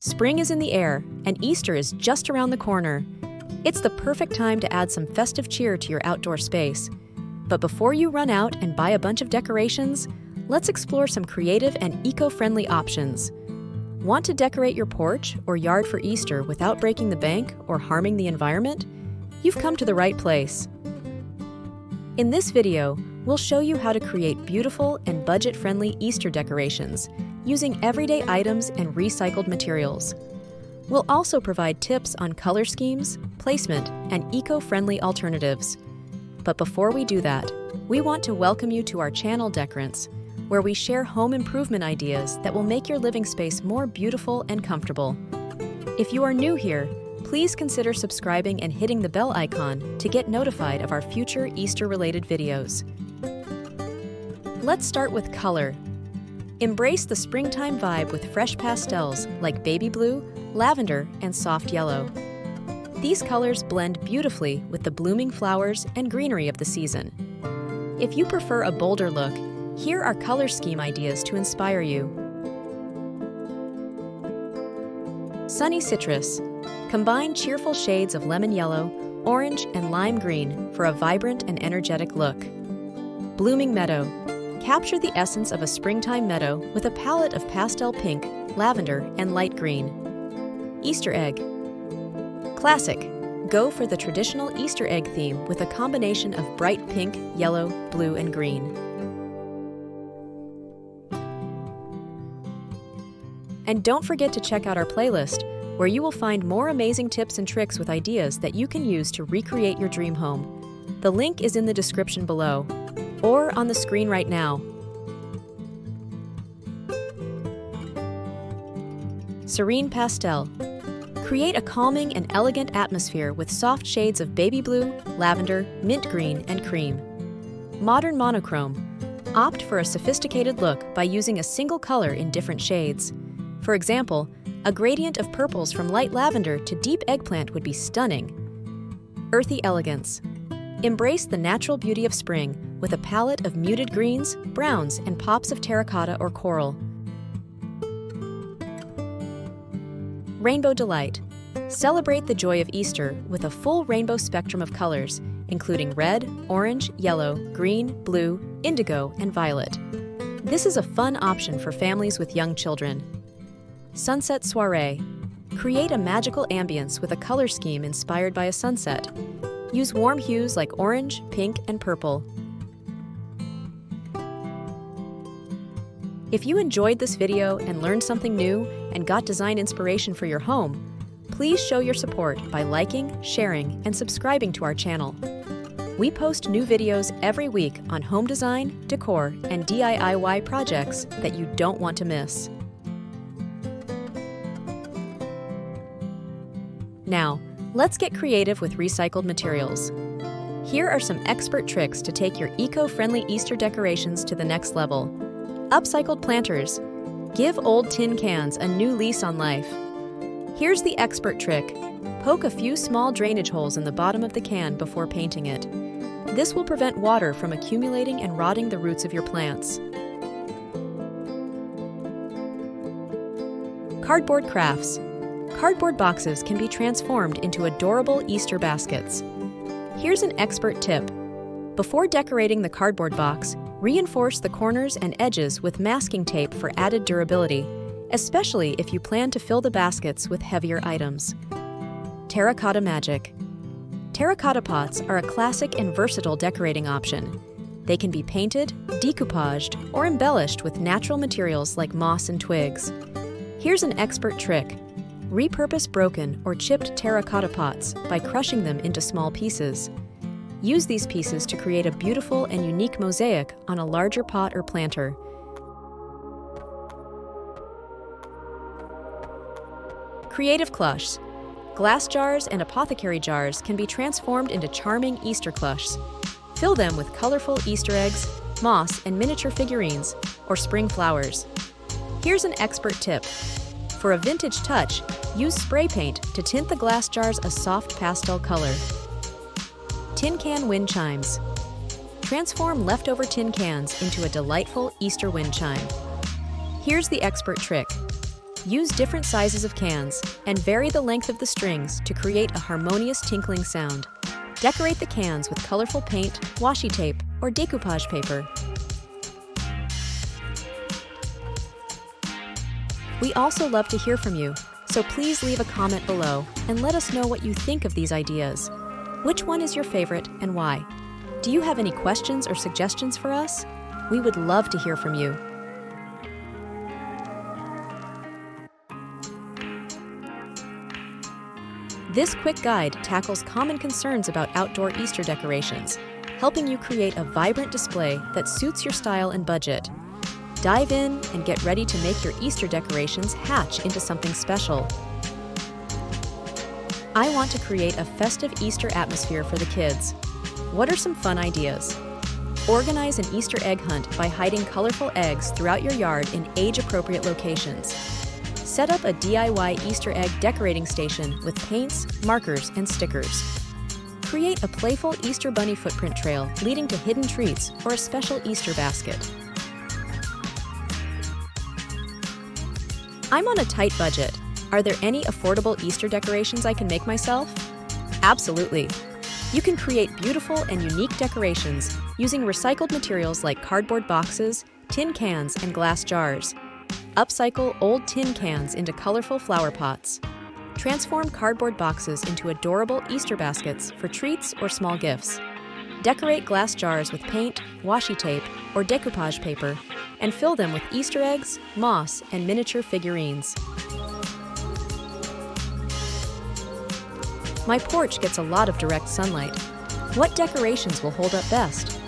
Spring is in the air, and Easter is just around the corner. It's the perfect time to add some festive cheer to your outdoor space. But before you run out and buy a bunch of decorations, let's explore some creative and eco-friendly options. Want to decorate your porch or yard for Easter without breaking the bank or harming the environment? You've come to the right place. In this video, we'll show you how to create beautiful and budget-friendly Easter decorations using everyday items and recycled materials. We'll also provide tips on color schemes, placement, and eco-friendly alternatives. But before we do that, we want to welcome you to our channel Decorants, where we share home improvement ideas that will make your living space more beautiful and comfortable. If you are new here, please consider subscribing and hitting the bell icon to get notified of our future Easter-related videos. Let's start with color. Embrace the springtime vibe with fresh pastels like baby blue, lavender, and soft yellow. These colors blend beautifully with the blooming flowers and greenery of the season. If you prefer a bolder look, here are color scheme ideas to inspire you. Sunny citrus. Combine cheerful shades of lemon yellow, orange, and lime green for a vibrant and energetic look. Blooming meadow. Capture the essence of a springtime meadow with a palette of pastel pink, lavender, and light green. Easter egg. Classic. Go for the traditional Easter egg theme with a combination of bright pink, yellow, blue, and green. And don't forget to check out our playlist, where you will find more amazing tips and tricks with ideas that you can use to recreate your dream home. The link is in the description below, or on the screen right now. Serene pastel. Create a calming and elegant atmosphere with soft shades of baby blue, lavender, mint green, and cream. Modern monochrome. Opt for a sophisticated look by using a single color in different shades. For example, a gradient of purples from light lavender to deep eggplant would be stunning. Earthy elegance. Embrace the natural beauty of spring with a palette of muted greens, browns, and pops of terracotta or coral. Rainbow delight. Celebrate the joy of Easter with a full rainbow spectrum of colors, including red, orange, yellow, green, blue, indigo, and violet. This is a fun option for families with young children. Sunset soiree. Create a magical ambience with a color scheme inspired by a sunset. Use warm hues like orange, pink, and purple. If you enjoyed this video and learned something new and got design inspiration for your home, please show your support by liking, sharing, and subscribing to our channel. We post new videos every week on home design, decor, and DIY projects that you don't want to miss. Now, let's get creative with recycled materials. Here are some expert tricks to take your eco-friendly Easter decorations to the next level. Upcycled planters. Give old tin cans a new lease on life. Here's the expert trick. Poke a few small drainage holes in the bottom of the can before painting it. This will prevent water from accumulating and rotting the roots of your plants. Cardboard crafts. Cardboard boxes can be transformed into adorable Easter baskets. Here's an expert tip. Before decorating the cardboard box, reinforce the corners and edges with masking tape for added durability, especially if you plan to fill the baskets with heavier items. Terracotta magic. Terracotta pots are a classic and versatile decorating option. They can be painted, decoupaged, or embellished with natural materials like moss and twigs. Here's an expert trick. Repurpose broken or chipped terracotta pots by crushing them into small pieces. Use these pieces to create a beautiful and unique mosaic on a larger pot or planter. Creative cloches. Glass jars and apothecary jars can be transformed into charming Easter cloches. Fill them with colorful Easter eggs, moss, and miniature figurines, or spring flowers. Here's an expert tip. For a vintage touch, use spray paint to tint the glass jars a soft pastel color. Tin can wind chimes. Transform leftover tin cans into a delightful Easter wind chime. Here's the expert trick. Use different sizes of cans and vary the length of the strings to create a harmonious tinkling sound. Decorate the cans with colorful paint, washi tape, or decoupage paper. We also love to hear from you, so please leave a comment below and let us know what you think of these ideas. Which one is your favorite and why? Do you have any questions or suggestions for us? We would love to hear from you. This quick guide tackles common concerns about outdoor Easter decorations, helping you create a vibrant display that suits your style and budget. Dive in and get ready to make your Easter decorations hatch into something special. I want to create a festive Easter atmosphere for the kids. What are some fun ideas? Organize an Easter egg hunt by hiding colorful eggs throughout your yard in age-appropriate locations. Set up a DIY Easter egg decorating station with paints, markers, and stickers. Create a playful Easter bunny footprint trail leading to hidden treats or a special Easter basket. I'm on a tight budget. Are there any affordable Easter decorations I can make myself? Absolutely. You can create beautiful and unique decorations using recycled materials like cardboard boxes, tin cans, and glass jars. Upcycle old tin cans into colorful flower pots. Transform cardboard boxes into adorable Easter baskets for treats or small gifts. Decorate glass jars with paint, washi tape, or decoupage paper, and fill them with Easter eggs, moss, and miniature figurines. My porch gets a lot of direct sunlight. What decorations will hold up best?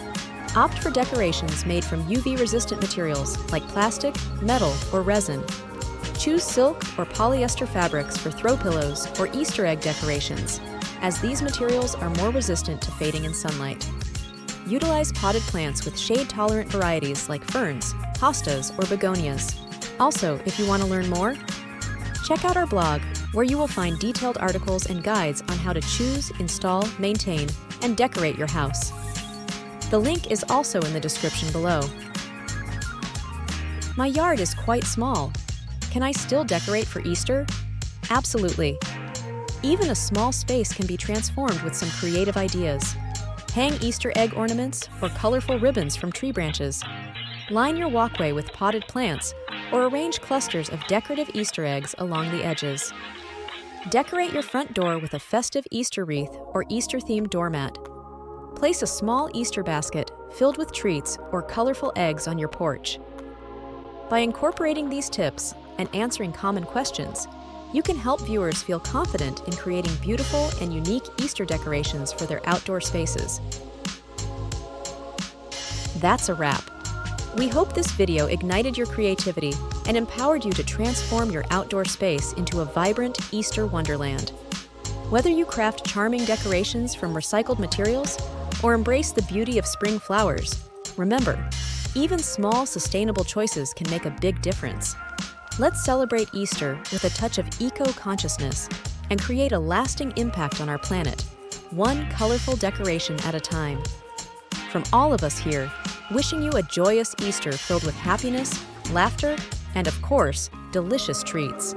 Opt for decorations made from UV-resistant materials like plastic, metal, or resin. Choose silk or polyester fabrics for throw pillows or Easter egg decorations, as these materials are more resistant to fading in sunlight. Utilize potted plants with shade-tolerant varieties like ferns, hostas, or begonias. Also, if you want to learn more, check out our blog, where you will find detailed articles and guides on how to choose, install, maintain, and decorate your house. The link is also in the description below. My yard is quite small. Can I still decorate for Easter? Absolutely. Even a small space can be transformed with some creative ideas. Hang Easter egg ornaments or colorful ribbons from tree branches. Line your walkway with potted plants or arrange clusters of decorative Easter eggs along the edges. Decorate your front door with a festive Easter wreath or Easter-themed doormat. Place a small Easter basket filled with treats or colorful eggs on your porch. By incorporating these tips and answering common questions, you can help viewers feel confident in creating beautiful and unique Easter decorations for their outdoor spaces. That's a wrap. We hope this video ignited your creativity and empowered you to transform your outdoor space into a vibrant Easter wonderland. Whether you craft charming decorations from recycled materials or embrace the beauty of spring flowers, remember, even small, sustainable choices can make a big difference. Let's celebrate Easter with a touch of eco-consciousness and create a lasting impact on our planet, one colorful decoration at a time. From all of us here, wishing you a joyous Easter filled with happiness, laughter, and of course, delicious treats.